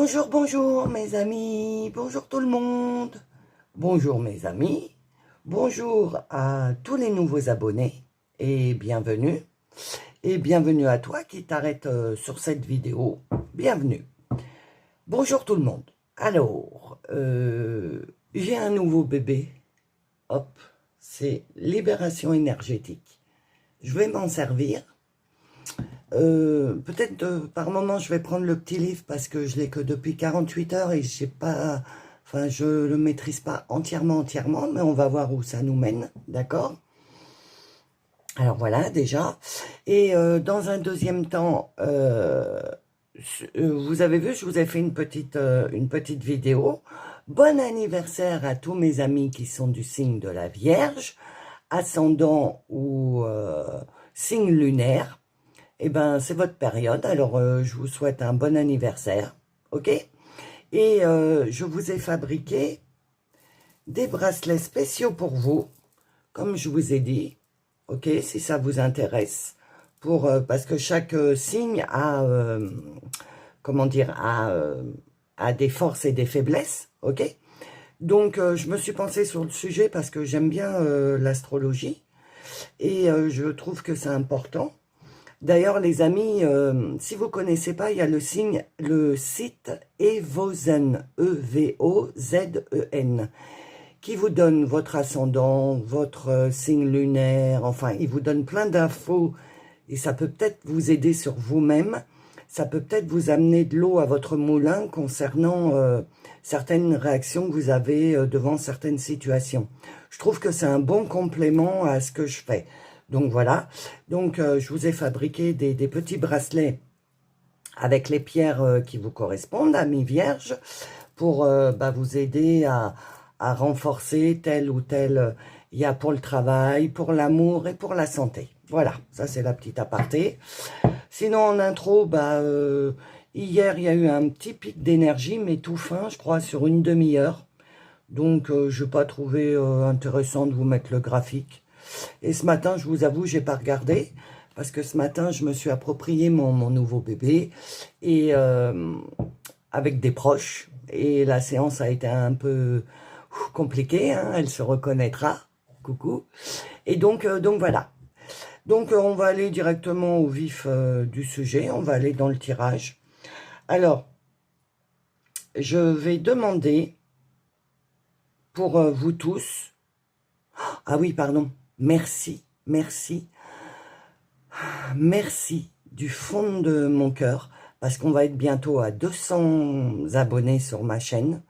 Bonjour, bonjour mes amis, bonjour tout le monde, bonjour mes amis, bonjour à tous les nouveaux abonnés et bienvenue à toi qui t'arrête sur cette vidéo, bienvenue. Bonjour tout le monde. Alors, j'ai un nouveau bébé, hop, c'est Libération énergétique. Je vais m'en servir. Peut-être par moment je vais prendre le petit livre parce que je l'ai que depuis 48 heures et j'ai pas, enfin je le maîtrise pas entièrement, mais on va voir où ça nous mène, d'accord? Alors voilà déjà. Et dans un deuxième temps, vous avez vu, je vous ai fait une petite vidéo. Bon anniversaire à tous mes amis qui sont du signe de la Vierge, ascendant ou signe lunaire. Eh ben, c'est votre période, alors je vous souhaite un bon anniversaire, ok? Et je vous ai fabriqué des bracelets spéciaux pour vous, comme je vous ai dit, ok? Si ça vous intéresse, parce que chaque signe a, comment dire, a des forces et des faiblesses, ok? Donc, je me suis pensée sur le sujet parce que j'aime bien l'astrologie et je trouve que c'est important. D'ailleurs, les amis, si vous ne connaissez pas, il y a le site Evozen, E-V-O-Z-E-N, qui vous donne votre ascendant, votre signe lunaire, enfin, il vous donne plein d'infos et ça peut peut-être vous aider sur vous-même. Ça peut peut-être vous amener de l'eau à votre moulin concernant certaines réactions que vous avez devant certaines situations. Je trouve que c'est un bon complément à ce que je fais. Donc voilà, donc je vous ai fabriqué des petits bracelets avec les pierres qui vous correspondent, amis vierges, pour vous aider à renforcer tel ou tel, il y a pour le travail, pour l'amour et pour la santé. Voilà, ça c'est la petite aparté. Sinon en intro, hier il y a eu un petit pic d'énergie, mais tout fin, je crois, sur une demi-heure. Donc je n'ai pas trouvé intéressant de vous mettre le graphique. Et ce matin, je vous avoue, j'ai pas regardé, parce que ce matin, je me suis approprié mon nouveau bébé, et avec des proches, et la séance a été un peu compliquée, hein, elle se reconnaîtra, coucou, et donc voilà. Donc on va aller directement au vif du sujet, on va aller dans le tirage. Alors, je vais demander pour vous tous, ah oui, pardon, merci du fond de mon cœur, parce qu'on va être bientôt à 200 abonnés sur ma chaîne.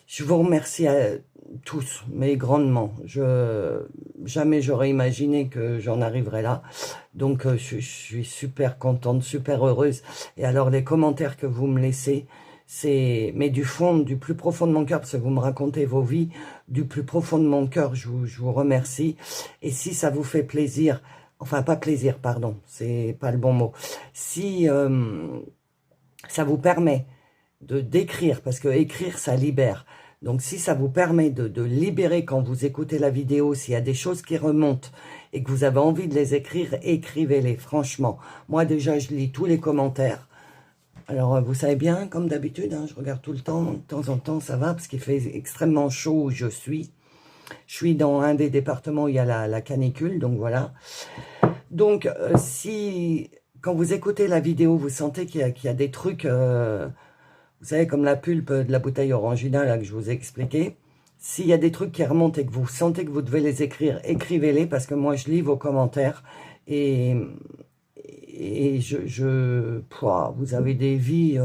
Je vous remercie à tous, mais grandement. Jamais j'aurais imaginé que j'en arriverais là. Donc je suis super contente, super heureuse. Et alors les commentaires que vous me laissez, mais du fond, du plus profond de mon cœur, parce que vous me racontez vos vies, du plus profond de mon cœur, je vous remercie. Et si ça vous fait plaisir, enfin pas plaisir, pardon, c'est pas le bon mot, si ça vous permet d'écrire, parce que écrire ça libère, donc si ça vous permet de libérer quand vous écoutez la vidéo, s'il y a des choses qui remontent et que vous avez envie de les écrire, écrivez-les, franchement. Moi déjà je lis tous les commentaires. Alors, vous savez bien, comme d'habitude, hein, je regarde tout le temps, de temps en temps, ça va, parce qu'il fait extrêmement chaud où je suis. Je suis dans un des départements où il y a la canicule, donc voilà. Donc, si, quand vous écoutez la vidéo, vous sentez qu'il y a des trucs, vous savez, comme la pulpe de la bouteille Orangina, là, que je vous ai expliqué, s'il y a des trucs qui remontent et que vous sentez que vous devez les écrire, écrivez-les, parce que moi, je lis vos commentaires, et vous avez des vies,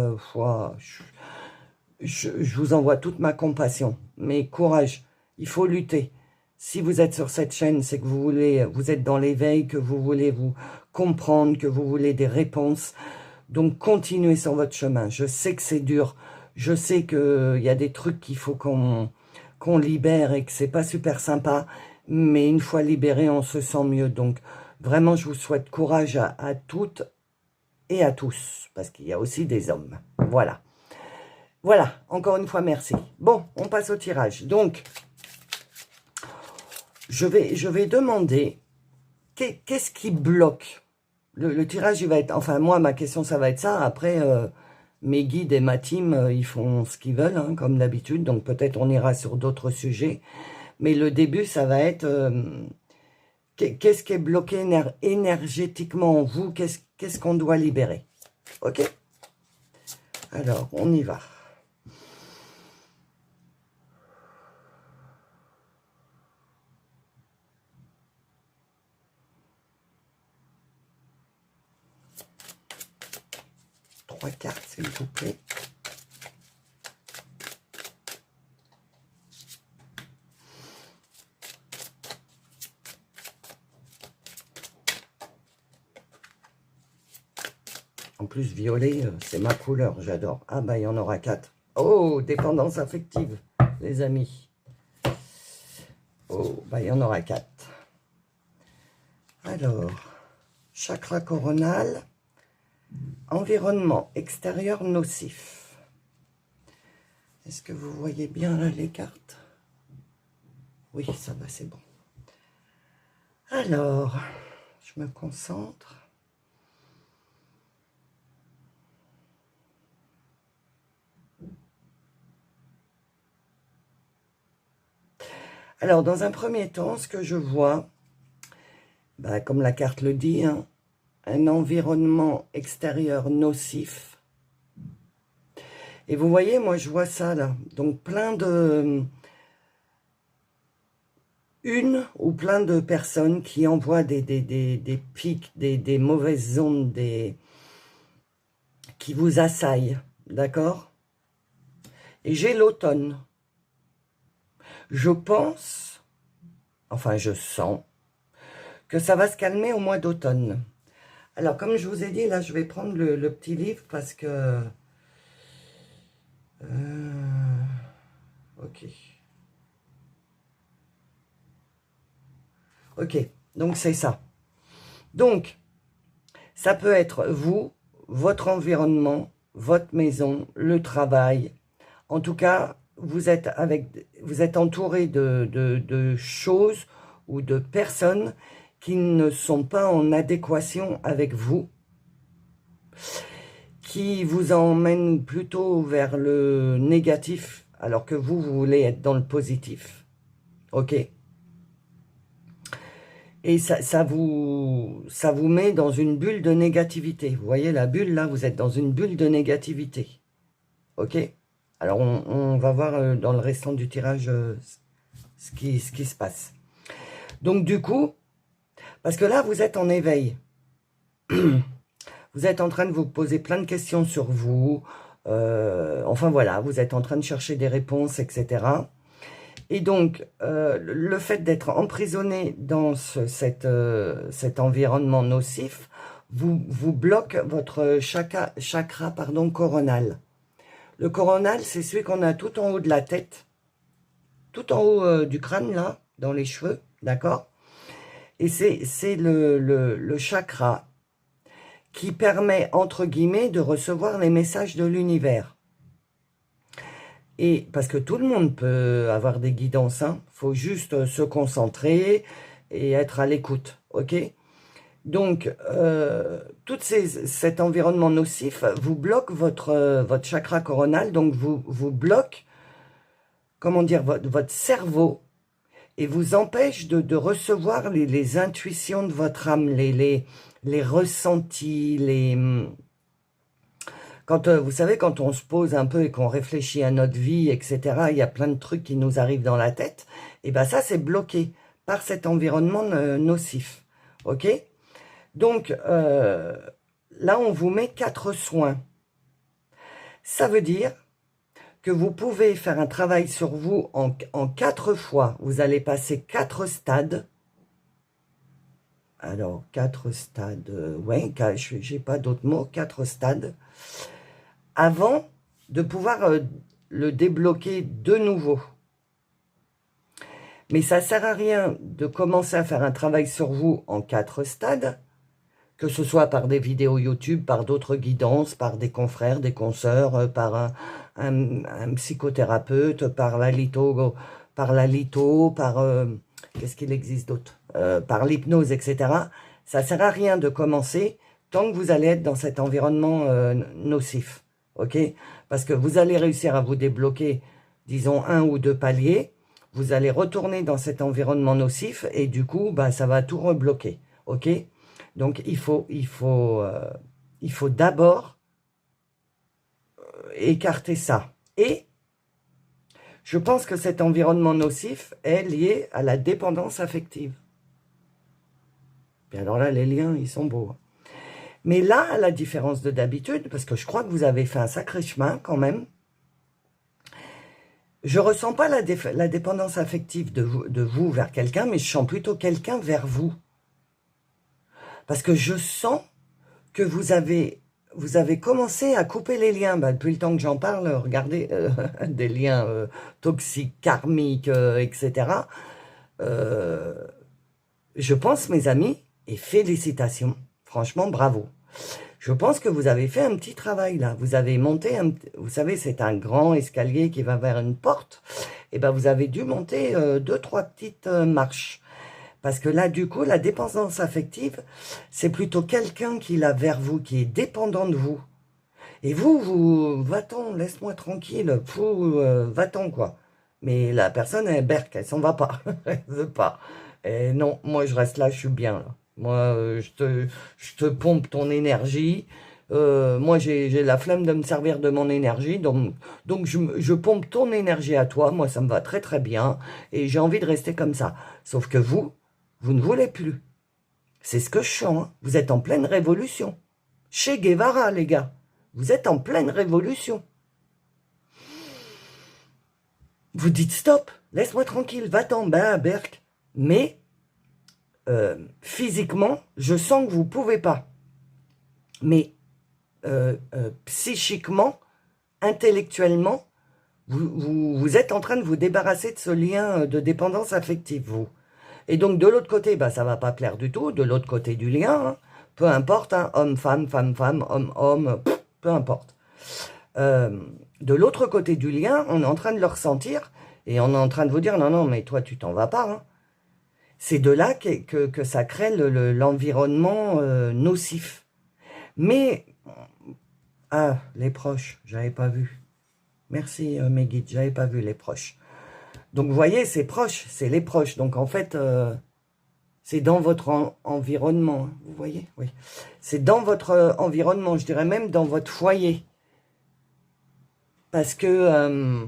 je vous envoie toute ma compassion, mais courage, il faut lutter. Si vous êtes sur cette chaîne, c'est que vous êtes dans l'éveil, que vous voulez vous comprendre, que vous voulez des réponses. Donc continuez sur votre chemin. Je sais que c'est dur, je sais qu'il y a des trucs qu'il faut qu'on libère et que c'est pas super sympa, mais une fois libéré, on se sent mieux. Donc vraiment, je vous souhaite courage à toutes et à tous, parce qu'il y a aussi des hommes. Voilà. Voilà, encore une fois, merci. Bon, on passe au tirage. Donc, je vais demander, qu'est-ce qui bloque? Le tirage, il va être... Enfin, moi, ma question, ça va être ça. Après, mes guides et ma team, ils font ce qu'ils veulent, hein, comme d'habitude. Donc peut-être on ira sur d'autres sujets. Mais le début, ça va être qu'est-ce qui est bloqué énergétiquement en vous, qu'est-ce qu'on doit libérer. Ok? Alors, on y va. Trois cartes, s'il vous plaît. En plus, violet, c'est ma couleur, j'adore. Ah bah, il y en aura 4. Oh, dépendance affective, les amis. Oh, bah, il y en aura 4. Alors, chakra coronal, environnement extérieur nocif. Est-ce que vous voyez bien là les cartes? Oui, ça va, c'est bon. Alors, je me concentre. Alors, dans un premier temps, ce que je vois, bah, comme la carte le dit, hein, un environnement extérieur nocif. Et vous voyez, moi, je vois ça, là. Donc, plein de... Une ou plein de personnes qui envoient des pics, des mauvaises ondes, qui vous assaillent, d'accord? Et j'ai l'automne. Je pense, enfin, je sens, que ça va se calmer au mois d'automne. Alors, comme je vous ai dit, là, je vais prendre le petit livre parce que... ok. Ok, donc c'est ça. Donc, ça peut être vous, votre environnement, votre maison, le travail. En tout cas, vous êtes entouré de choses ou de personnes qui ne sont pas en adéquation avec vous, qui vous emmènent plutôt vers le négatif, alors que vous voulez être dans le positif. Ok? Et ça vous met dans une bulle de négativité. Vous voyez la bulle, là, vous êtes dans une bulle de négativité. Ok? Alors, on va voir dans le restant du tirage ce qui se passe. Donc, du coup, parce que là, vous êtes en éveil. Vous êtes en train de vous poser plein de questions sur vous. Enfin, voilà, vous êtes en train de chercher des réponses, etc. Et donc, le fait d'être emprisonné dans cet environnement nocif vous bloque votre chakra coronal. Le coronal, c'est celui qu'on a tout en haut de la tête, tout en haut du crâne, là, dans les cheveux, d'accord? Et c'est le chakra qui permet, entre guillemets, de recevoir les messages de l'univers. Et parce que tout le monde peut avoir des guidances, hein. Faut juste se concentrer et être à l'écoute, ok? Donc, tout cet environnement nocif vous bloque votre chakra coronal, donc vous bloque, comment dire, votre cerveau et vous empêche de recevoir les intuitions de votre âme, les ressentis, Quand, vous savez, quand on se pose un peu et qu'on réfléchit à notre vie, etc., il y a plein de trucs qui nous arrivent dans la tête, et bien ça, c'est bloqué par cet environnement nocif, ok? Donc, là, on vous met 4 soins. Ça veut dire que vous pouvez faire un travail sur vous en 4 fois. Vous allez passer 4 stades. Alors, 4 stades, ouais, j'ai pas d'autres mots, 4 stades. Avant de pouvoir le débloquer de nouveau. Mais ça ne sert à rien de commencer à faire un travail sur vous en 4 stades, que ce soit par des vidéos YouTube, par d'autres guidances, par des confrères, des consoeurs, par un psychothérapeute, par la litho, qu'est-ce qu'il existe d'autre, par l'hypnose, etc. Ça ne sert à rien de commencer tant que vous allez être dans cet environnement nocif. ok? Parce que vous allez réussir à vous débloquer, disons, 1 ou 2 paliers, vous allez retourner dans cet environnement nocif, et du coup, bah, ça va tout rebloquer, ok? Donc, il faut d'abord écarter ça. Et je pense que cet environnement nocif est lié à la dépendance affective. Et alors là, les liens, ils sont beaux. Mais là, à la différence de d'habitude, parce que je crois que vous avez fait un sacré chemin quand même, je ne ressens pas la dépendance affective de vous vers quelqu'un, mais je sens plutôt quelqu'un vers vous. Parce que je sens que vous avez commencé à couper les liens. Bah, depuis le temps que j'en parle, regardez, des liens toxiques, karmiques, etc. Je pense, mes amis, et félicitations, franchement, bravo. Je pense que vous avez fait un petit travail là. Vous avez monté, vous savez, c'est un grand escalier qui va vers une porte. Et ben, vous avez dû monter 2-3 petites marches. Parce que là, du coup, la dépendance affective, c'est plutôt quelqu'un qui l'a vers vous, qui est dépendant de vous. Et vous, va-t'en, laisse-moi tranquille, va-t'en, quoi. Mais la personne, elle berque, elle s'en va pas, elle veut pas. Et non, moi, je reste là, je suis bien, là. Moi, je te pompe ton énergie. Moi, j'ai la flemme de me servir de mon énergie, donc je pompe ton énergie à toi. Moi, ça me va très, très bien. Et j'ai envie de rester comme ça. Sauf que vous ne voulez plus. C'est ce que je sens, hein. Vous êtes en pleine révolution. Che Guevara, les gars. Vous êtes en pleine révolution. Vous dites stop, laisse-moi tranquille, va-t'en, ben, Berk. Mais, physiquement, je sens que vous ne pouvez pas. Mais, psychiquement, intellectuellement, vous êtes en train de vous débarrasser de ce lien de dépendance affective, vous. Et donc, de l'autre côté, bah, ça ne va pas plaire du tout, de l'autre côté du lien, hein, peu importe, hein, homme-femme, femme-femme, homme-homme, peu importe. De l'autre côté du lien, on est en train de le ressentir, et on est en train de vous dire, non, non, mais toi, tu t'en vas pas. Hein. C'est de là que ça crée l'environnement nocif. Mais, ah, les proches, j'avais pas vu. Merci, mes guides, j'avais pas vu les proches. Donc, vous voyez, c'est proche, c'est les proches. Donc, en fait, c'est dans votre environnement. Vous voyez, oui. C'est dans votre environnement, je dirais même dans votre foyer. Parce que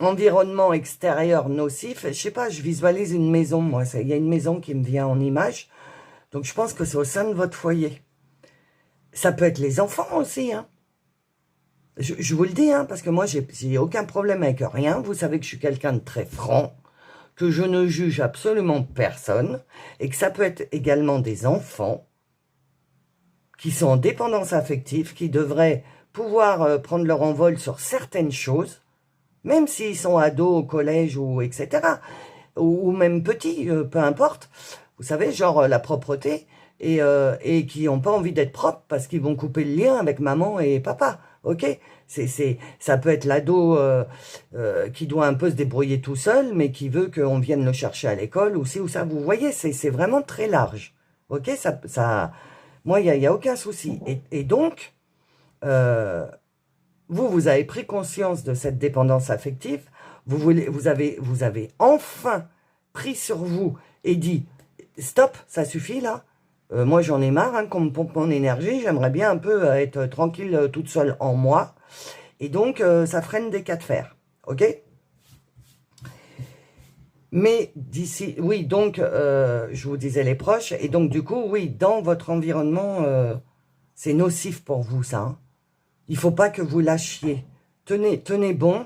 environnement extérieur nocif, je sais pas, je visualise une maison, moi. Il y a une maison qui me vient en image. Donc, je pense que c'est au sein de votre foyer. Ça peut être les enfants aussi, hein. Je vous le dis, hein, parce que moi, j'ai aucun problème avec rien. Vous savez que je suis quelqu'un de très franc, que je ne juge absolument personne, et que ça peut être également des enfants qui sont en dépendance affective, qui devraient pouvoir prendre leur envol sur certaines choses, même s'ils sont ados au collège ou etc., ou même petits, peu importe. Vous savez, genre la propreté, et qui n'ont pas envie d'être propres parce qu'ils vont couper le lien avec maman et papa. Ok, ça peut être l'ado qui doit un peu se débrouiller tout seul, mais qui veut qu'on vienne le chercher à l'école, ou ci ou ça. Vous voyez, c'est vraiment très large. Ok, moi, il n'y a aucun souci. Et donc, vous avez pris conscience de cette dépendance affective. Vous avez enfin pris sur vous et dit, stop, ça suffit là. Moi, j'en ai marre, hein, qu'on me pompe mon énergie. J'aimerais bien un peu être tranquille toute seule en moi. Et donc, ça freine des cas de fer. OK? Mais d'ici... Oui, donc, je vous disais les proches. Et donc, du coup, oui, dans votre environnement, c'est nocif pour vous, ça. Hein. Il ne faut pas que vous lâchiez. Tenez bon.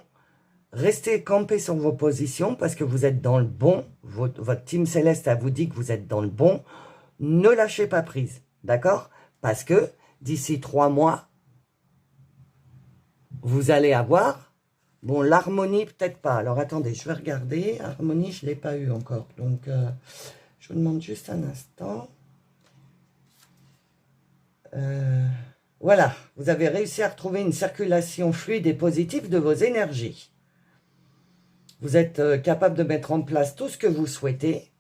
Restez campés sur vos positions parce que vous êtes dans le bon. Votre team céleste, elle vous dit que vous êtes dans le bon. Ne lâchez pas prise, d'accord? Parce que d'ici 3 mois, vous allez avoir, bon, l'harmonie peut-être pas. Alors attendez, je vais regarder. Harmonie, je ne l'ai pas eu encore. Donc, je vous demande juste un instant. Voilà, vous avez réussi à retrouver une circulation fluide et positive de vos énergies. Vous êtes capable de mettre en place tout ce que vous souhaitez.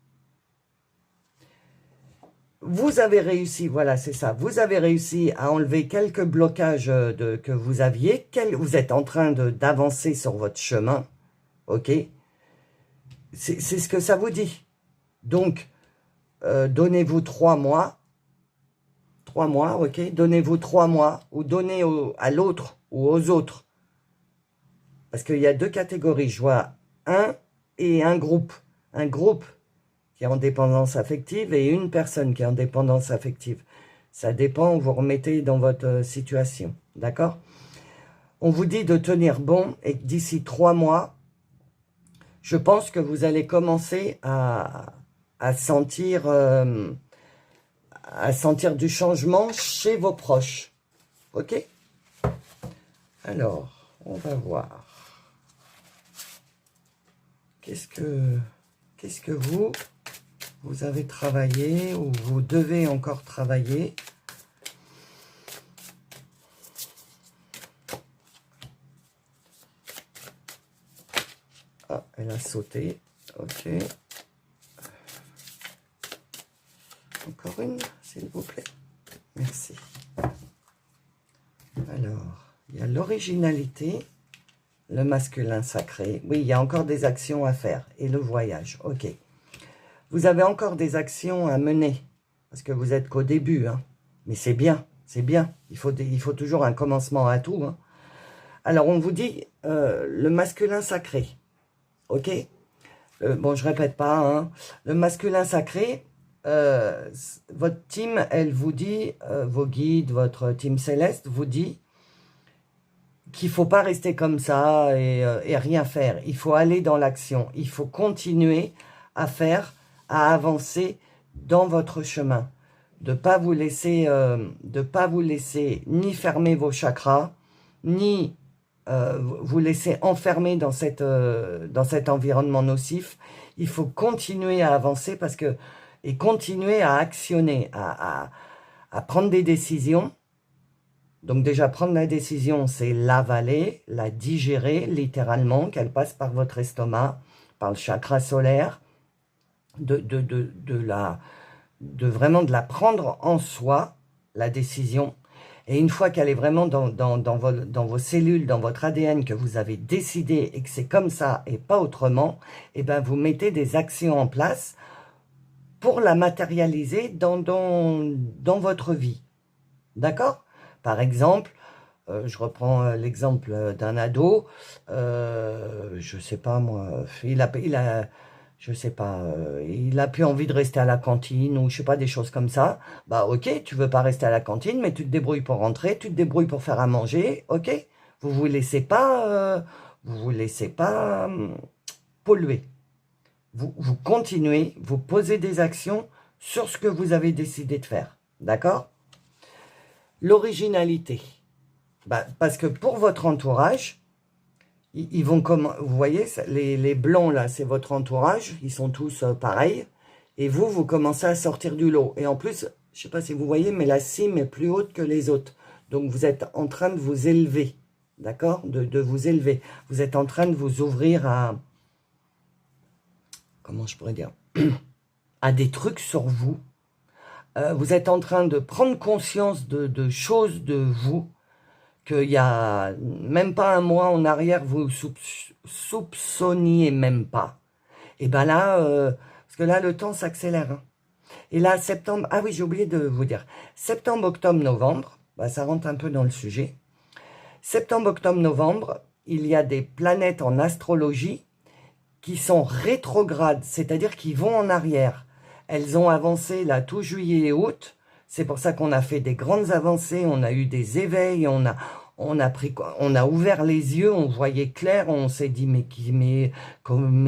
vous avez réussi, voilà, c'est ça, vous avez réussi à enlever quelques blocages que vous aviez, vous êtes en train d'avancer sur votre chemin, ok? C'est ce que ça vous dit. Donc, donnez-vous 3 mois, 3 mois, ok? Donnez-vous 3 mois, ou donnez à l'autre ou aux autres. Parce qu'il y a 2 catégories, je vois un et un groupe. Un groupe qui est en dépendance affective et une personne qui est en dépendance affective. Ça dépend, vous remettez dans votre situation, d'accord? On vous dit de tenir bon et que d'ici 3 mois, je pense que vous allez commencer à sentir du changement chez vos proches. Ok? Alors, on va voir. Qu'est-ce que vous avez travaillé ou vous devez encore travailler? Ah, elle a sauté. Ok. Encore une, s'il vous plaît. Merci. Alors, il y a l'originalité, le masculin sacré. Oui, il y a encore des actions à faire. Et le voyage, ok. Vous avez encore des actions à mener. Parce que vous êtes qu'au début, hein. Mais c'est bien, c'est bien. Il faut toujours un commencement à tout, hein. Alors, on vous dit le masculin sacré. Ok? Bon, je répète pas, hein. Le masculin sacré, votre team, elle vous dit, vos guides, votre team céleste vous dit qu'il ne faut pas rester comme ça et rien faire. Il faut aller dans l'action. Il faut continuer à faire, à avancer dans votre chemin. De pas vous laisser ni fermer vos chakras, ni vous laisser enfermer dans cet environnement nocif. Il faut continuer à avancer et continuer à actionner, à prendre des décisions. Donc déjà, prendre la décision, c'est l'avaler, la digérer littéralement, qu'elle passe par votre estomac, par le chakra solaire, vraiment de la prendre en soi, la décision. Et une fois qu'elle est vraiment dans vos cellules, dans votre ADN, que vous avez décidé et que c'est comme ça et pas autrement, et ben vous mettez des actions en place pour la matérialiser dans votre vie. D'accord ? Par exemple, je reprends l'exemple d'un ado, je sais pas moi, il a plus envie de rester à la cantine ou je sais pas, des choses comme ça. Bah ok, tu veux pas rester à la cantine, mais tu te débrouilles pour rentrer, tu te débrouilles pour faire à manger, ok. Vous laissez pas polluer. Vous continuez, vous posez des actions sur ce que vous avez décidé de faire, d'accord? L'originalité, parce que pour votre entourage, ils vont comme, vous voyez, les blancs là, c'est votre entourage, ils sont tous pareils, et vous commencez à sortir du lot. Et en plus, je ne sais pas si vous voyez, mais la cime est plus haute que les autres. Donc vous êtes en train de vous élever, d'accord, de vous élever. Vous êtes en train de vous ouvrir à, comment je pourrais dire, à des trucs sur vous. Vous êtes en train de prendre conscience de choses de vous qu'il y a même pas un mois en arrière, vous soupçonniez même pas. Et ben là, parce que là, le temps s'accélère. Hein. Et là, septembre, ah oui, j'ai oublié de vous dire, septembre, octobre, novembre, ça rentre un peu dans le sujet. Septembre, octobre, novembre, il y a des planètes en astrologie qui sont rétrogrades, c'est-à-dire qui vont en arrière. Elles ont avancé là tout juillet et août. C'est pour ça qu'on a fait des grandes avancées, on a eu des éveils, on a ouvert les yeux, on voyait clair, on s'est dit mais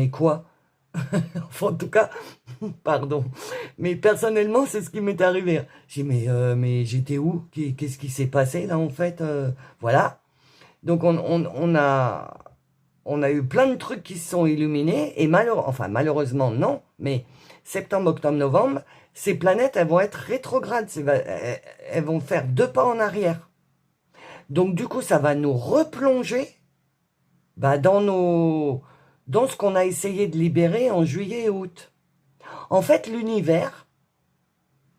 quoi? Enfin, en tout cas, pardon. Mais personnellement, c'est ce qui m'est arrivé. J'ai dit mais j'étais où? Qu'est-ce qui s'est passé là en fait? Voilà. Donc on a eu plein de trucs qui se sont illuminés et malheureusement non, mais septembre, octobre, novembre, ces planètes, elles vont être rétrogrades, elles vont faire 2 pas en arrière. Donc du coup, ça va nous replonger dans ce qu'on a essayé de libérer en juillet et août. En fait, l'univers,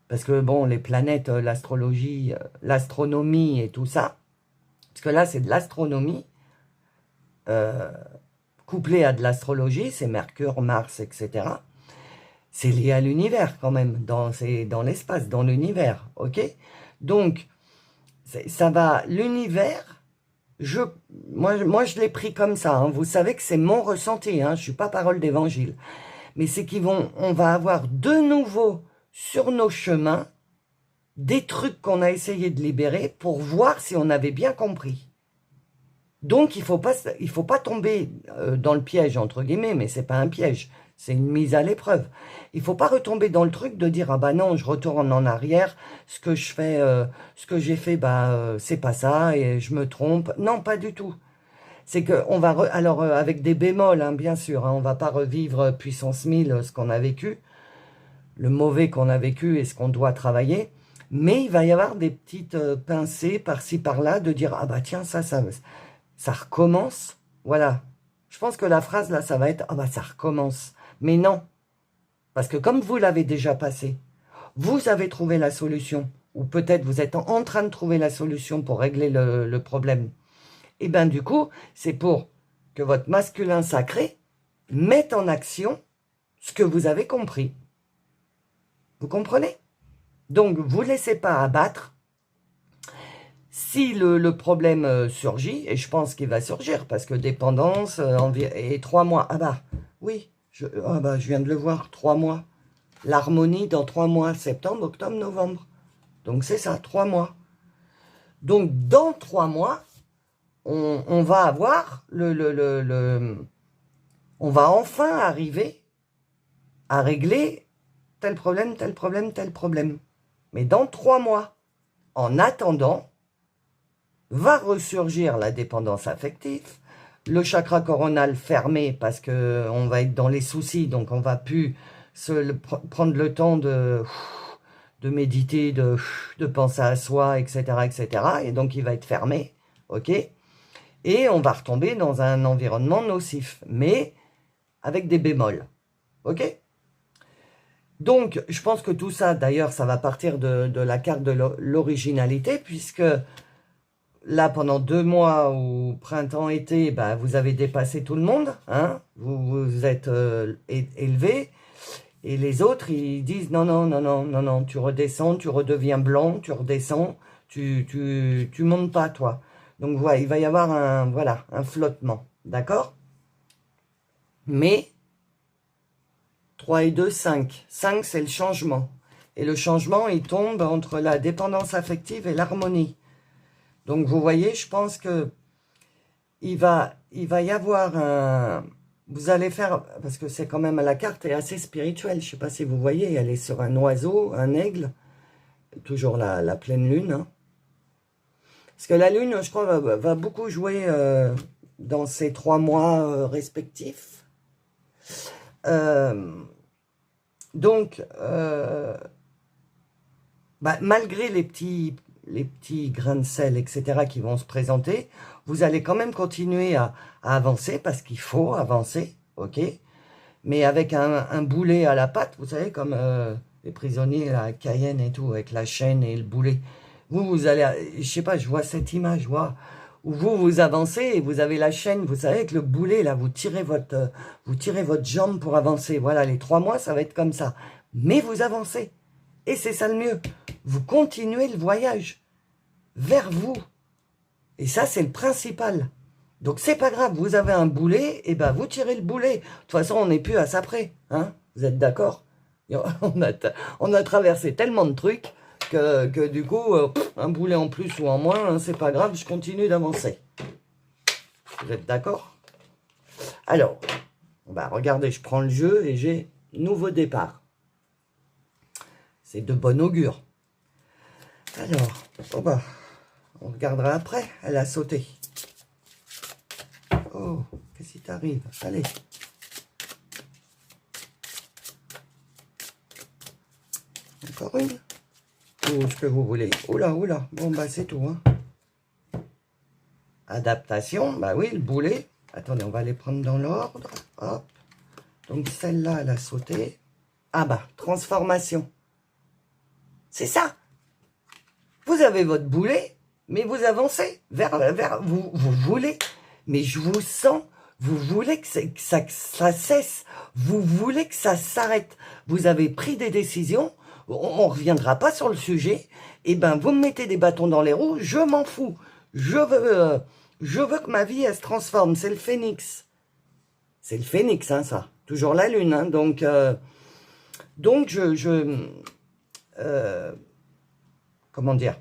Parce que, bon, les planètes, l'astrologie, l'astronomie et tout ça, parce que là, c'est de l'astronomie, couplé à de l'astrologie, c'est Mercure, Mars, etc. C'est lié à l'univers quand même, c'est dans l'espace, dans l'univers, ok? Donc, ça va, l'univers, moi, je l'ai pris comme ça, hein. Vous savez que c'est mon ressenti, hein, je ne suis pas parole d'évangile. Mais c'est on va avoir de nouveau sur nos chemins des trucs qu'on a essayé de libérer pour voir si on avait bien compris. Donc, il faut pas tomber dans le piège, entre guillemets, mais c'est pas un piège, c'est une mise à l'épreuve. Il faut pas retomber dans le truc de dire, ah bah non, je retourne en arrière, ce que j'ai fait, c'est pas ça, et je me trompe. Non, pas du tout. C'est que on va, alors avec des bémols, hein, bien sûr, hein, on va pas revivre puissance 1000 ce qu'on a vécu, le mauvais qu'on a vécu et ce qu'on doit travailler, mais il va y avoir des petites pincées par-ci par-là de dire, ah bah tiens, ça recommence, voilà. Je pense que la phrase là, ça va être, ah bah ça recommence. Mais non, parce que comme vous l'avez déjà passé, vous avez trouvé la solution, ou peut-être vous êtes en train de trouver la solution pour régler le problème. Et bien du coup, c'est pour que votre masculin sacré mette en action ce que vous avez compris. Vous comprenez? Donc, vous ne laissez pas abattre. Si le problème surgit, et je pense qu'il va surgir, parce que dépendance, et 3 mois, ah bah, oui, je viens de le voir, 3 mois. L'harmonie dans 3 mois, septembre, octobre, novembre. Donc, c'est ça, 3 mois. Donc, dans 3 mois, on va avoir on va enfin arriver à régler tel problème, tel problème, tel problème. Mais dans 3 mois. En attendant, va ressurgir la dépendance affective, le chakra coronal fermé parce qu'on va être dans les soucis, donc on va plus prendre le temps de méditer, de penser à soi, etc., etc. Et donc il va être fermé, ok? Et on va retomber dans un environnement nocif, mais avec des bémols, ok? Donc, je pense que tout ça, d'ailleurs, ça va partir de la carte de l'originalité, puisque là, pendant 2 mois, au printemps-été, bah, vous avez dépassé tout le monde, hein, vous êtes élevé, et les autres, ils disent non, non, non, non, non, non, tu redescends, tu redeviens blanc, tu redescends, tu montes pas, toi. Donc, voilà, il va y avoir un flottement, d'accord? Mais 3 et 2, 5. 5, c'est le changement. Et le changement, il tombe entre la dépendance affective et l'harmonie. Donc, vous voyez, je pense que il va y avoir vous allez faire, parce que c'est quand même, la carte est assez spirituelle. Je ne sais pas si vous voyez, elle est sur un oiseau, un aigle. Toujours la pleine lune. Hein. Parce que la lune, je crois, va beaucoup jouer dans ces 3 mois respectifs. Donc, malgré les petits grains de sel, etc., qui vont se présenter, vous allez quand même continuer à avancer, parce qu'il faut avancer, ok? Mais avec un boulet à la patte, vous savez, comme les prisonniers à Cayenne et tout, avec la chaîne et le boulet. Vous allez, je sais pas, je vois cette image, où vous avancez et vous avez la chaîne, vous savez, avec le boulet, là, vous tirez votre jambe pour avancer. Voilà, les 3 mois, ça va être comme ça. Mais vous avancez. Et c'est ça le mieux. Vous continuez le voyage vers vous. Et ça, c'est le principal. Donc, c'est pas grave, vous avez un boulet, et ben vous tirez le boulet. De toute façon, on n'est plus à ça près. Hein, vous êtes d'accord? On a traversé tellement de trucs que du coup, un boulet en plus ou en moins, hein, c'est pas grave, je continue d'avancer. Vous êtes d'accord? Alors, regardez, je prends le jeu et j'ai nouveau départ. C'est de bon augure. Alors, on regardera après. Elle a sauté. Oh, qu'est-ce qui t'arrive? Allez. Encore une? Ou ce que vous voulez. Oula, oula. Bon, c'est tout. Hein. Adaptation. Oui, le boulet. Attendez, on va les prendre dans l'ordre. Hop. Donc, celle-là, elle a sauté. Transformation. C'est ça. Vous avez votre boulet, mais vous avancez vers vous voulez, mais je vous sens, vous voulez que ça cesse, vous voulez que ça s'arrête. Vous avez pris des décisions, on reviendra pas sur le sujet, et ben vous me mettez des bâtons dans les roues, je m'en fous. Je veux que ma vie, elle se transforme, c'est le phénix. C'est le phénix, hein, ça. Toujours la lune, hein, donc comment dire,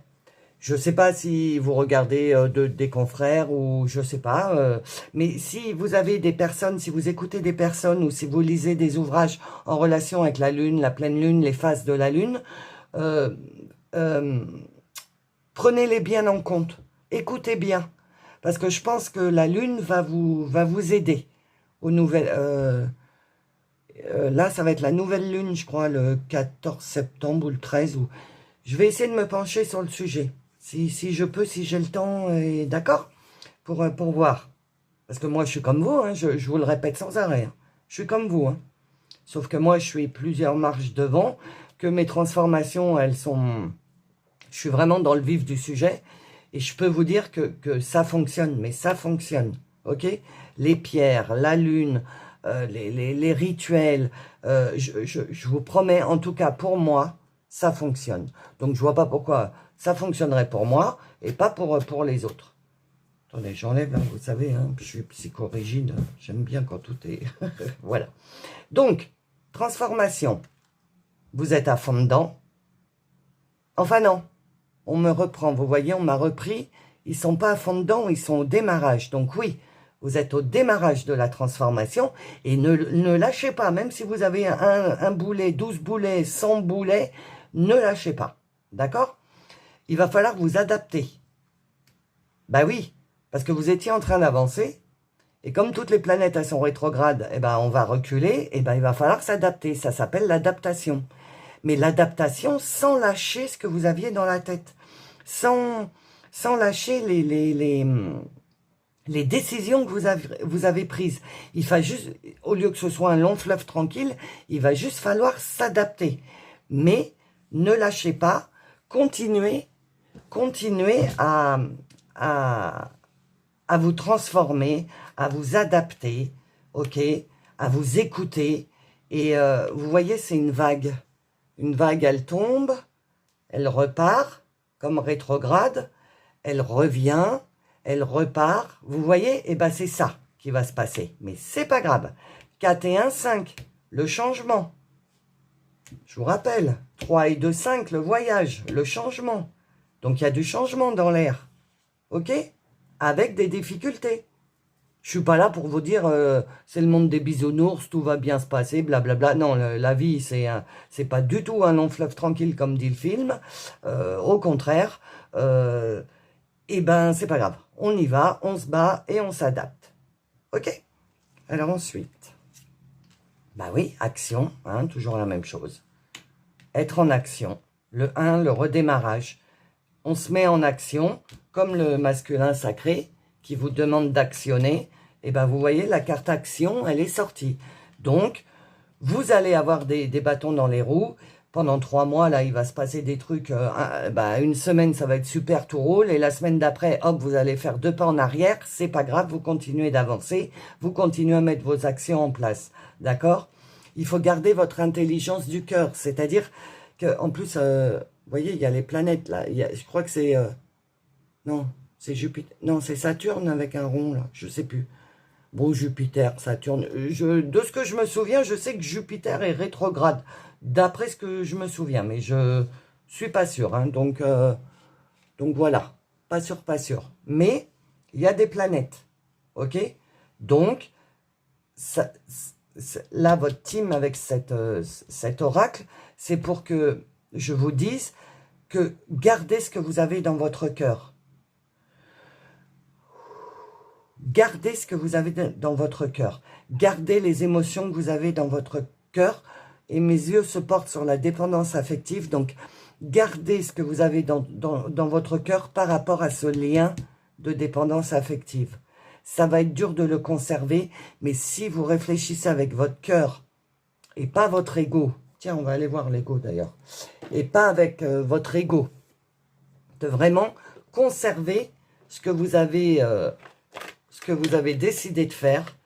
je ne sais pas si vous regardez des confrères ou je ne sais pas, mais si vous avez des personnes, si vous écoutez des personnes ou si vous lisez des ouvrages en relation avec la lune, la pleine lune, les phases de la lune, prenez-les bien en compte, écoutez bien, parce que je pense que la lune va vous aider aux nouvelles... là, ça va être la nouvelle lune, je crois, le 14 septembre ou le 13. Je vais essayer de me pencher sur le sujet. Si je peux, si j'ai le temps, d'accord, pour voir. Parce que moi, je suis comme vous, hein, je vous le répète sans arrêt. Hein. Je suis comme vous. Hein. Sauf que moi, je suis plusieurs marches devant, que mes transformations, elles sont... Je suis vraiment dans le vif du sujet. Et je peux vous dire que ça fonctionne, mais ça fonctionne. Ok? Les pierres, la lune... les rituels, je vous promets, en tout cas pour moi, ça fonctionne. Donc je vois pas pourquoi ça fonctionnerait pour moi et pas pour les autres. Attendez, j'enlève, hein, vous savez, hein, je suis psychorigide, j'aime bien quand tout est... voilà. Donc, transformation, vous êtes à fond dedans. Enfin non, on me reprend, vous voyez, on m'a repris, ils sont pas à fond dedans, ils sont au démarrage. Donc oui, vous êtes au démarrage de la transformation et ne lâchez pas, même si vous avez un boulet, 12 boulets, 100 boulets, ne lâchez pas, d'accord? Il va falloir vous adapter. Bah oui, parce que vous étiez en train d'avancer et comme toutes les planètes elles sont rétrogrades, eh ben, on va reculer, et ben, il va falloir s'adapter, ça s'appelle l'adaptation. Mais l'adaptation sans lâcher ce que vous aviez dans la tête, sans lâcher les décisions que vous avez prises. Il va juste, au lieu que ce soit un long fleuve tranquille, il va juste falloir s'adapter. Mais ne lâchez pas, continuez à vous transformer, à vous adapter, ok, à vous écouter. Et vous voyez, c'est une vague. Une vague, elle tombe, elle repart, comme rétrograde, elle revient, elle repart. Vous voyez, eh ben c'est ça qui va se passer. Mais c'est pas grave. 4 et 1, 5, le changement. Je vous rappelle, 3 et 2, 5, le voyage, le changement. Donc il y a du changement dans l'air. Ok? Avec des difficultés. Je suis pas là pour vous dire c'est le monde des bisounours, tout va bien se passer, blablabla. Non, la vie, c'est pas du tout un long fleuve tranquille comme dit le film. Au contraire, et ben c'est pas grave. On y va, on se bat et on s'adapte. Ok? Alors ensuite, bah oui, action, hein, toujours la même chose. Être en action. Le 1, le redémarrage. On se met en action, comme le masculin sacré, qui vous demande d'actionner. Et ben vous voyez, la carte action, elle est sortie. Donc, vous allez avoir des bâtons dans les roues. Pendant 3 mois, là, il va se passer des trucs. Une semaine, ça va être super, tout roule. Et la semaine d'après, hop, vous allez faire 2 pas en arrière. C'est pas grave, vous continuez d'avancer. Vous continuez à mettre vos actions en place. D'accord? Il faut garder votre intelligence du cœur. C'est-à-dire qu'en plus, vous voyez, il y a les planètes, là. Je crois que c'est... non, c'est Jupiter. Non, c'est Saturne avec un rond, là. Je sais plus. Bon, Jupiter, Saturne. De ce que je me souviens, je sais que Jupiter est rétrograde. D'après ce que je me souviens. Mais je suis pas sûr. Hein, donc voilà. Pas sûr, pas sûr. Mais il y a des planètes. Ok? Donc, là, votre team avec cet oracle, c'est pour que je vous dise que gardez ce que vous avez dans votre cœur. Gardez ce que vous avez dans votre cœur. Gardez les émotions que vous avez dans votre cœur. Et mes yeux se portent sur la dépendance affective. Donc, gardez ce que vous avez dans votre cœur par rapport à ce lien de dépendance affective. Ça va être dur de le conserver. Mais si vous réfléchissez avec votre cœur et pas votre ego, Tiens, on va aller voir l'ego d'ailleurs. Et pas avec votre ego. De vraiment conserver ce que vous avez décidé de faire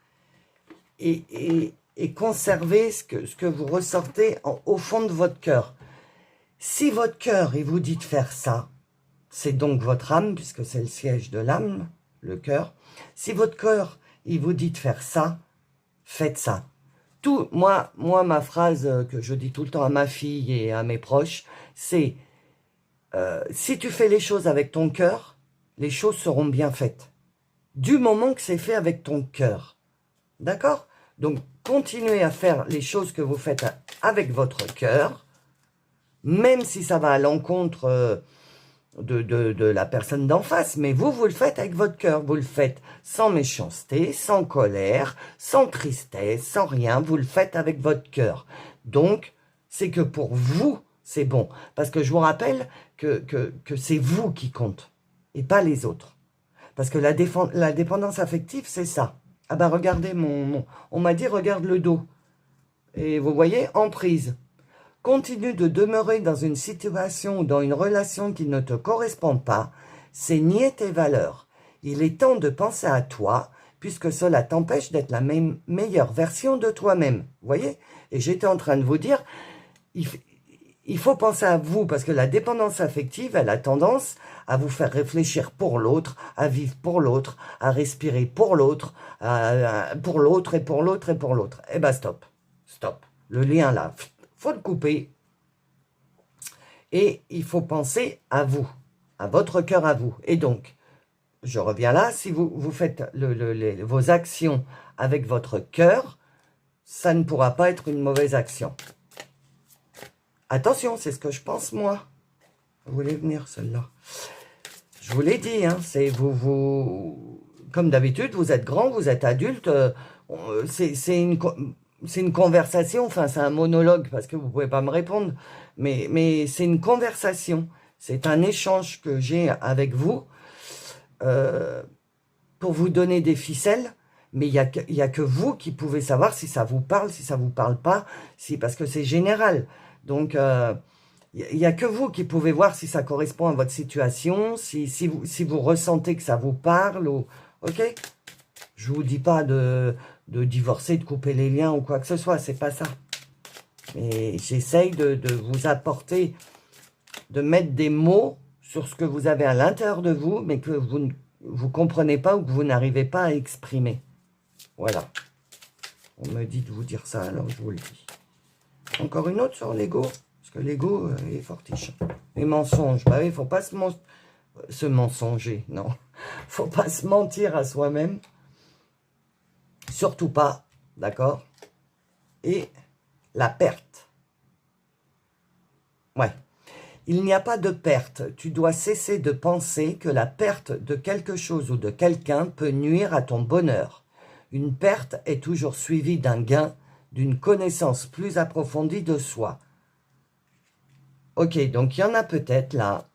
et conserver ce que vous ressortez au fond de votre cœur. Si votre cœur, il vous dit de faire ça, c'est donc votre âme, puisque c'est le siège de l'âme, le cœur. Si votre cœur, il vous dit de faire ça, faites ça. Moi, ma phrase que je dis tout le temps à ma fille et à mes proches, c'est si tu fais les choses avec ton cœur, les choses seront bien faites. Du moment que c'est fait avec ton cœur. D'accord? Donc, continuez à faire les choses que vous faites avec votre cœur, même si ça va à l'encontre de la personne d'en face, mais vous le faites avec votre cœur, vous le faites sans méchanceté, sans colère, sans tristesse, sans rien, vous le faites avec votre cœur. Donc, c'est que pour vous, c'est bon. Parce que je vous rappelle que c'est vous qui compte, et pas les autres. Parce que la dépendance affective, c'est ça. Ah ben regardez, on m'a dit, regarde le dos. Et vous voyez, emprise. Continue de demeurer dans une situation ou dans une relation qui ne te correspond pas, c'est nier tes valeurs. Il est temps de penser à toi, puisque cela t'empêche d'être la meilleure version de toi-même. Vous voyez? Et j'étais en train de vous dire, il faut penser à vous, parce que la dépendance affective, elle a tendance à vous faire réfléchir pour l'autre, à vivre pour l'autre, à respirer pour l'autre, pour l'autre et pour l'autre et pour l'autre. Eh ben stop, stop. Le lien là, faut le couper. Et il faut penser à vous, à votre cœur à vous. Et donc, je reviens là, si vous faites vos actions avec votre cœur, ça ne pourra pas être une mauvaise action. Attention, c'est ce que je pense moi. Vous voulez venir celle-là? Je vous l'ai dit, hein, c'est vous, comme d'habitude, vous êtes grand, vous êtes adulte, c'est une conversation, enfin c'est un monologue parce que vous ne pouvez pas me répondre, mais c'est une conversation, c'est un échange que j'ai avec vous pour vous donner des ficelles, mais il y a que vous qui pouvez savoir si ça vous parle, si ça vous parle pas, parce que c'est général. Donc, il n'y a que vous qui pouvez voir si ça correspond à votre situation, si vous ressentez que ça vous parle, ok? Je ne vous dis pas de divorcer, de couper les liens ou quoi que ce soit, c'est pas ça. Mais j'essaye de vous apporter, de mettre des mots sur ce que vous avez à l'intérieur de vous, mais que vous ne comprenez pas ou que vous n'arrivez pas à exprimer. Voilà. On me dit de vous dire ça, alors je vous le dis. Encore une autre sur l'ego, parce que l'ego est fortiche. Les mensonges, bah oui, il ne faut pas se mensonger, non. Il ne faut pas se mentir à soi-même. Surtout pas, d'accord? Et la perte. Ouais. Il n'y a pas de perte. Tu dois cesser de penser que la perte de quelque chose ou de quelqu'un peut nuire à ton bonheur. Une perte est toujours suivie d'un gain, d'une connaissance plus approfondie de soi. Ok, donc il y en a peut-être là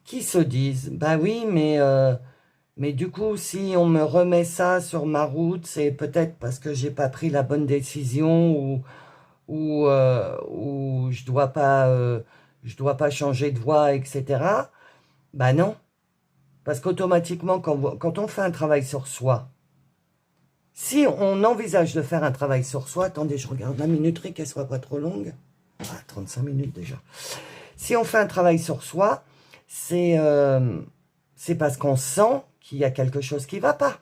qui se disent, bah oui, mais du coup, si on me remet ça sur ma route, c'est peut-être parce que j'ai pas pris la bonne décision ou je dois pas changer de voie, etc. Bah non, parce qu'automatiquement, quand on fait un travail sur soi, si on envisage de faire un travail sur soi, attendez, je regarde la minuterie, qu'elle soit pas trop longue. Ah, 35 minutes déjà. Si on fait un travail sur soi, c'est parce qu'on sent qu'il y a quelque chose qui ne va pas,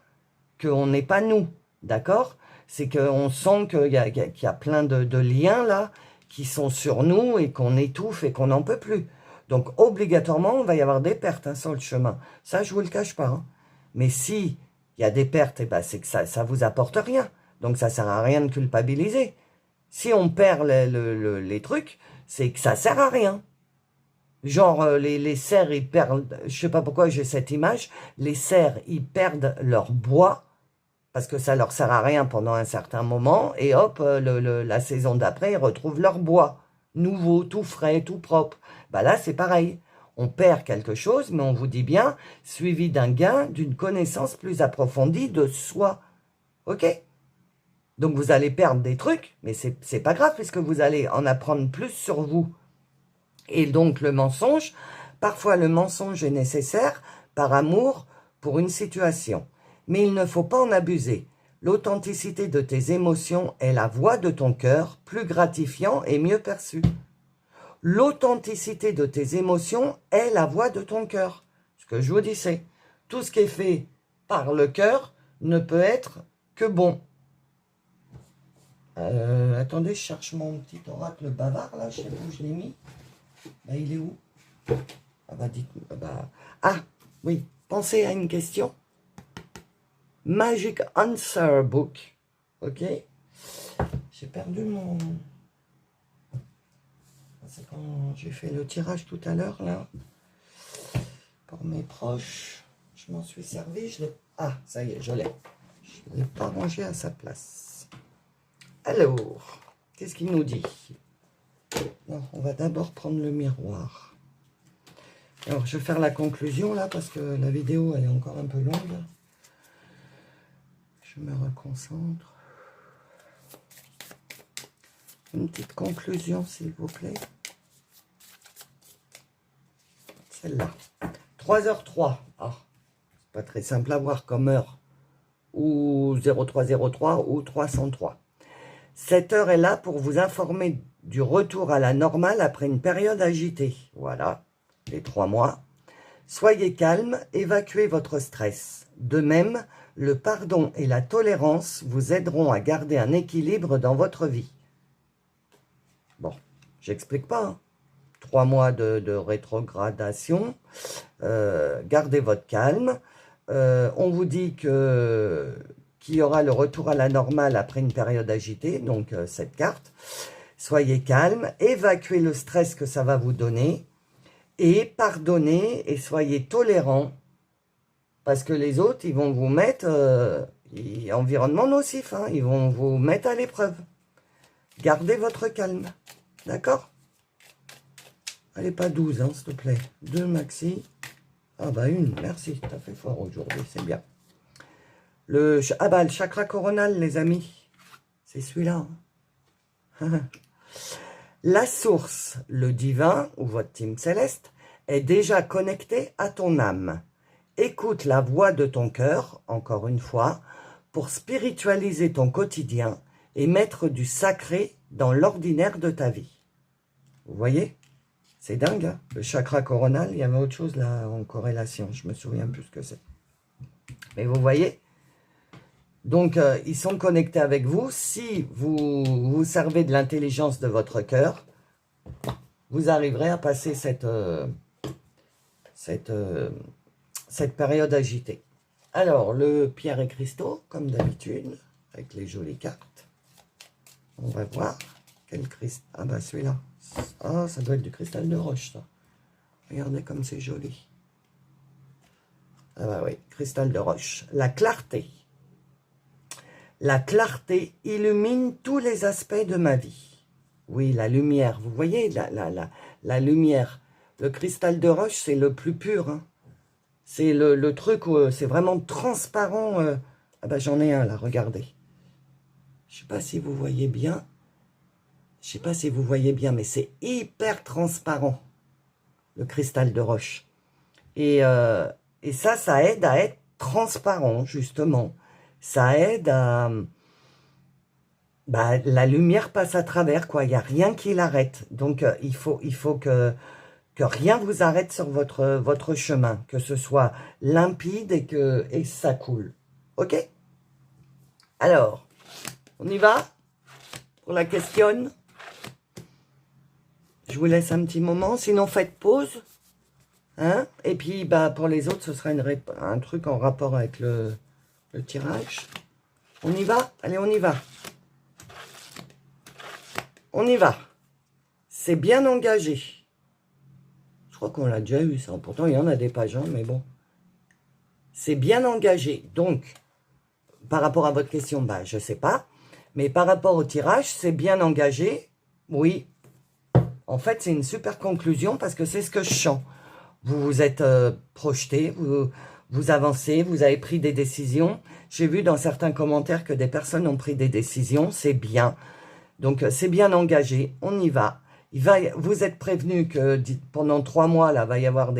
qu'on n'est pas nous, d'accord? C'est qu'on sent qu'il y a plein de liens là qui sont sur nous et qu'on étouffe et qu'on n'en peut plus. Donc obligatoirement, il va y avoir des pertes hein, sur le chemin. Ça, je ne vous le cache pas. Hein. Mais si il y a des pertes, eh ben, c'est que ça ne vous apporte rien. Donc ça ne sert à rien de culpabiliser. Si on perd les trucs, c'est que ça ne sert à rien. Genre, les cerfs, ils perdent, je sais pas pourquoi j'ai cette image, les cerfs, ils perdent leur bois, parce que ça leur sert à rien pendant un certain moment, et hop, la saison d'après, ils retrouvent leur bois, nouveau, tout frais, tout propre. Bah là, c'est pareil. On perd quelque chose, mais on vous dit bien, suivi d'un gain, d'une connaissance plus approfondie de soi. Ok? Donc, vous allez perdre des trucs, mais c'est pas grave puisque vous allez en apprendre plus sur vous. Et donc, le mensonge, parfois le mensonge est nécessaire par amour pour une situation. Mais il ne faut pas en abuser. L'authenticité de tes émotions est la voix de ton cœur, plus gratifiant et mieux perçu. L'authenticité de tes émotions est la voix de ton cœur. Ce que je vous dis, c'est tout ce qui est fait par le cœur ne peut être que bon. Attendez, je cherche mon petit oracle bavard, là, je sais pas où je l'ai mis. Bah, il est où? Ah bah, dites-moi. Ah, oui, pensez à une question. Magic Answer Book. Ok? J'ai perdu mon... C'est quand j'ai fait le tirage tout à l'heure, là. Pour mes proches. Je m'en suis servi, je l'ai... Ah, ça y est, je l'ai. Je ne l'ai pas rangé à sa place. Alors, qu'est-ce qu'il nous dit? Non, on va d'abord prendre le miroir. Alors, je vais faire la conclusion, là, parce que la vidéo, elle est encore un peu longue. Je me reconcentre. Une petite conclusion, s'il vous plaît. Celle-là. 3h03. Ah, c'est pas très simple à voir comme heure. Ou 0303 ou 303. Cette heure est là pour vous informer du retour à la normale après une période agitée. Voilà, les 3 mois. Soyez calme, évacuez votre stress. De même, le pardon et la tolérance vous aideront à garder un équilibre dans votre vie. Bon, j'explique pas. Hein. 3 mois de rétrogradation. Gardez votre calme. On vous dit qu'il y aura le retour à la normale après une période agitée, donc cette carte. Soyez calme, évacuez le stress que ça va vous donner et pardonnez et soyez tolérants parce que les autres, ils vont vous mettre environnement nocif, hein, ils vont vous mettre à l'épreuve. Gardez votre calme, d'accord? Allez, pas 12, hein, s'il te plaît. 2 maxi. Ah bah une, merci, t'as fait fort aujourd'hui, c'est bien. Le chakra coronal, les amis, c'est celui-là. Hein. La source, le divin, ou votre team céleste, est déjà connecté à ton âme. Écoute la voix de ton cœur, encore une fois, pour spiritualiser ton quotidien et mettre du sacré dans l'ordinaire de ta vie. Vous voyez? C'est dingue, hein? Le chakra coronal, il y avait autre chose là en corrélation, je me souviens plus ce que c'est. Mais vous voyez? Donc, ils sont connectés avec vous. Si vous vous servez de l'intelligence de votre cœur, vous arriverez à passer cette période agitée. Alors, le pierre et cristaux, comme d'habitude, avec les jolies cartes. On va voir quel cristal. Ah bah celui-là. Ah, ça doit être du cristal de roche, ça. Regardez comme c'est joli. Ah bah oui, cristal de roche. La clarté. La clarté illumine tous les aspects de ma vie. Oui, la lumière. Vous voyez, la lumière. Le cristal de roche, c'est le plus pur. Hein. C'est le truc où c'est vraiment transparent. Ah bah j'en ai un là, regardez. Je ne sais pas si vous voyez bien. Je ne sais pas si vous voyez bien, mais c'est hyper transparent, le cristal de roche. Et ça aide à être transparent, justement. Ça aide à... Bah, la lumière passe à travers, quoi. Il n'y a rien qui l'arrête. Donc, il faut que rien vous arrête sur votre chemin. Que ce soit limpide et ça coule. OK? Alors, on y va pour la question. Je vous laisse un petit moment. Sinon, faites pause. Hein? Et puis, bah, pour les autres, ce sera un truc en rapport avec le tirage. On y va? Allez, on y va. On y va. C'est bien engagé. Je crois qu'on l'a déjà eu, ça. Pourtant, il y en a des pages, hein, mais bon. C'est bien engagé. Donc, par rapport à votre question, bah, je ne sais pas. Mais par rapport au tirage, c'est bien engagé. Oui. En fait, c'est une super conclusion parce que c'est ce que je sens. Vous vous êtes projeté, vous avancez, vous avez pris des décisions. J'ai vu dans certains commentaires que des personnes ont pris des décisions, c'est bien. Donc, c'est bien engagé, on y va. Vous êtes prévenu que pendant 3 mois, là, va y avoir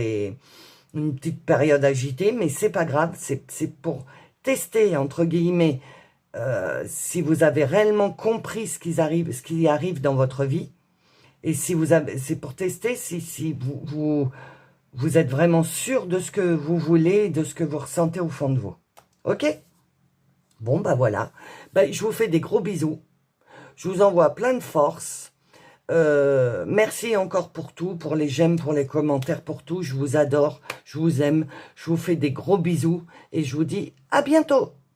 une petite période agitée, mais c'est pas grave, c'est pour tester, entre guillemets, si vous avez réellement compris ce qui arrive dans votre vie. Et si c'est pour tester si vous êtes vraiment sûr de ce que vous voulez, de ce que vous ressentez au fond de vous. Ok? Bon, bah voilà. Bah, je vous fais des gros bisous. Je vous envoie plein de force. Merci encore pour tout, pour les j'aime, pour les commentaires, pour tout. Je vous adore, je vous aime. Je vous fais des gros bisous et je vous dis à bientôt.